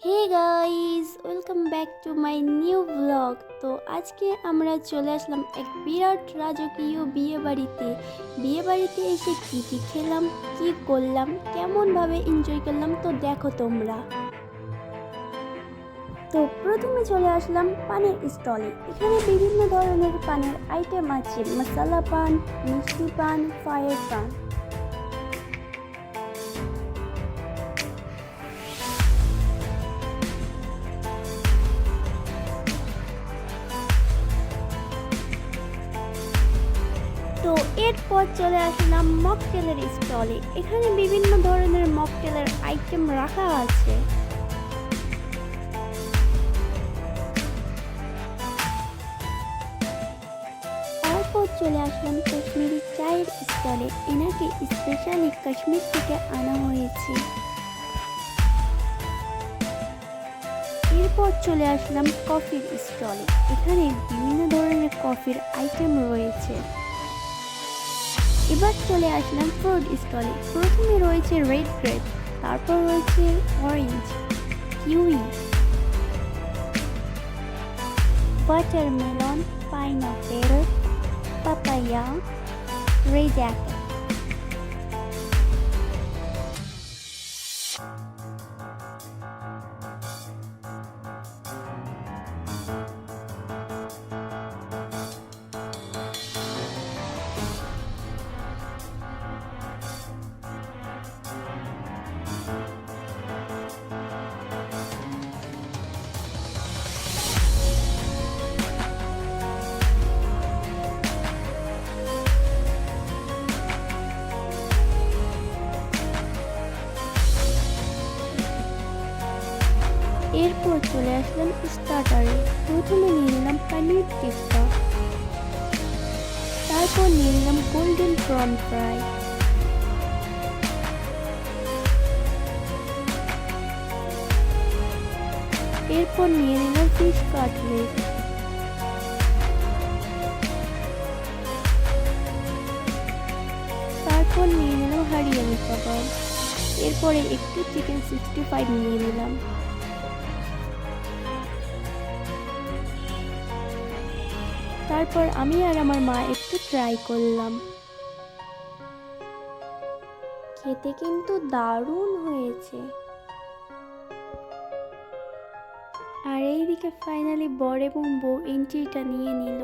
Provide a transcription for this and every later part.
Hey guys, welcome back to my new blog. তো আজকে আমরা চলে আসলাম এক বিরাট রাজকীয় বিয়ে বাড়িতে এসে কি কি খেলাম, কি করলাম, কেমনভাবে এনজয় করলাম তো দেখো তোমরা। তো প্রথমে চলে আসলাম পানের স্টলে। এখানে বিভিন্ন ধরনের পানের আইটেম আছে, মশলা পান, মিষ্টি পান, ফায়ার পান। তো এরপর চলে আসলাম মকটেলের স্টলে। এখানে বিভিন্ন ধরনের মকটেলের আইটেম রাখা আছে। তারপর চলে আসলাম কাশ্মীরি চায়ের স্টলে। এনাকে স্পেশালি কাশ্মীর থেকে আনা হয়েছে। এরপর চলে আসলাম কফির স্টলে। এখানে বিভিন্ন ধরনের কফির আইটেম রয়েছে। এবার চলে আসলাম ফ্রুট স্টলে। প্রথমে রয়েছে রেড গ্রেপ, তারপর রয়েছে orange, kiwi, watermelon, pineapple, papaya, red Apple. এরপর চলে আসলাম স্টার্টারে। প্রথমে নিয়ে নিলাম পনির টিক্কা, তারপর নিয়ে নিলাম গোল্ডেন প্রন ফ্রাই, এরপর নিয়ে নিলাম ফিশ কাটলেট, তারপর নিয়ে নিলাম হরিয়ালি কাবাব, এরপরে একটু চিকেন 65 নিয়ে নিলাম। তারপর আমি আর আমার মা একটু ট্রাই করলাম। খেতে কিন্তু দারুণ হয়েছে। আর এইদিকে ফাইনালি বর এবং বউ এন্ট্রিটা নিয়ে নিল।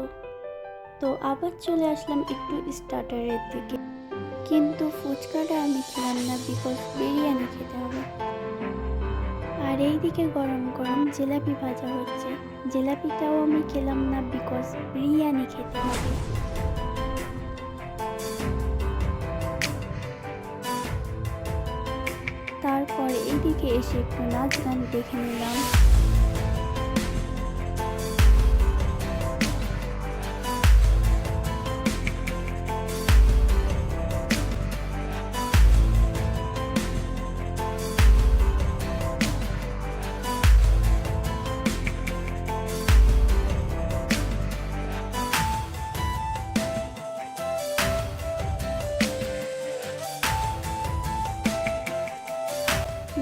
তো আবার চলে আসলাম একটু স্টার্টারের দিকে, কিন্তু ফুচকাটা আমি খেলাম না, বিকজ বিরিয়ানি খেতে হবে। আর এইদিকে গরম গরম জিলাপি ভাজা হচ্ছে। জিলাপিটাও আমি খেলাম না, বিকজ বিরিয়ানি খেতে হবে। তারপর এইদিকে এসে একটু নাচ গান দেখে নিলাম।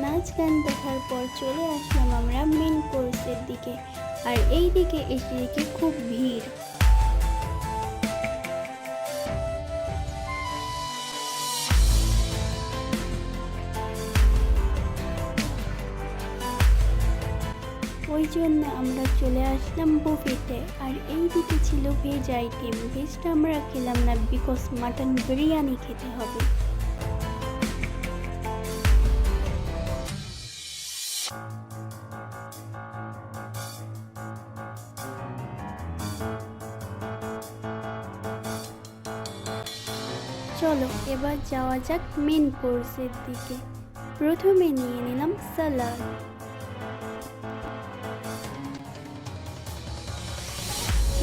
নাচ গান দেখার পর চলে আসলাম আমরা মেন কোর্সের দিকে। আর এই দিকে এসে দেখি খুব ভিড়। ওই জন্য আমরা চলে আসলাম বুফেতে। আর এই দিকে ছিল ভেজ আইটেম। ভেজটা আমরা খেলাম না, বিকজ মাটন বিরিয়ানি খেতে হবে। চলো এবার যাওয়া যাক মেন কোর্সের দিকে। প্রথমে নিয়ে নিলাম সালাদ,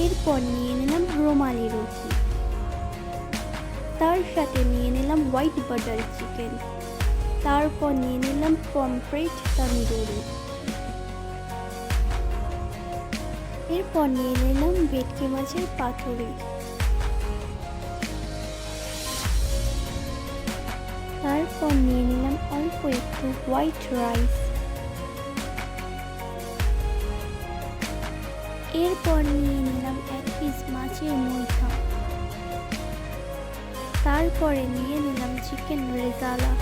এরপর নিয়ে নিলাম রুমালি রুটি, তার সাথে নিয়ে নিলাম হোয়াইট বাটার চিকেন, তারপর নিয়ে নিলাম পমফ্রেট তন্দুরি, এরপর নিয়ে নিলাম ভেটকি মাছের পাতুরি, তারপর নিয়ে নিলাম অল্প একটু হোয়াইট রাইস, এরপর নিয়ে নিলাম 1 পিস মাছের মুইঠা। তারপরে নিয়ে নিলাম চিকেন রেজালা।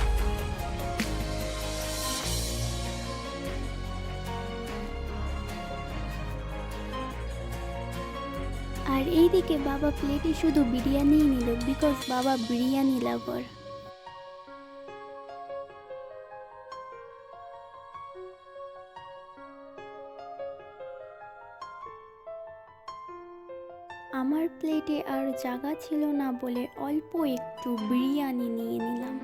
আর এইদিকে বাবা প্লেটে শুধু বিরিয়ানিই নিল, বিকজ বাবা বিরিয়ানি লাভার। আমার প্লেটে আর জায়গা ছিল না বলে অল্প একটু বিরিয়ানি নিয়ে নিলাম।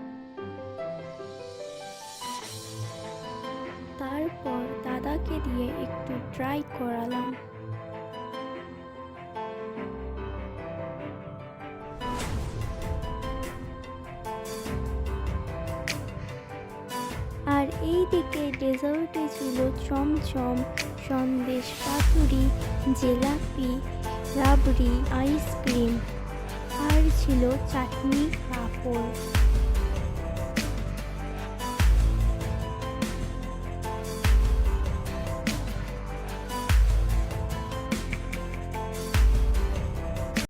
তারপর দাদাকে দিয়ে একটু ট্রাই করালাম। আর এইদিকে ডেজার্টে ছিল চমচম, সন্দেশ, পাতুরি, জিলাপি, রাবড়ি, আইসক্রিম, আর ছিল চাটনি, পাঁপড়।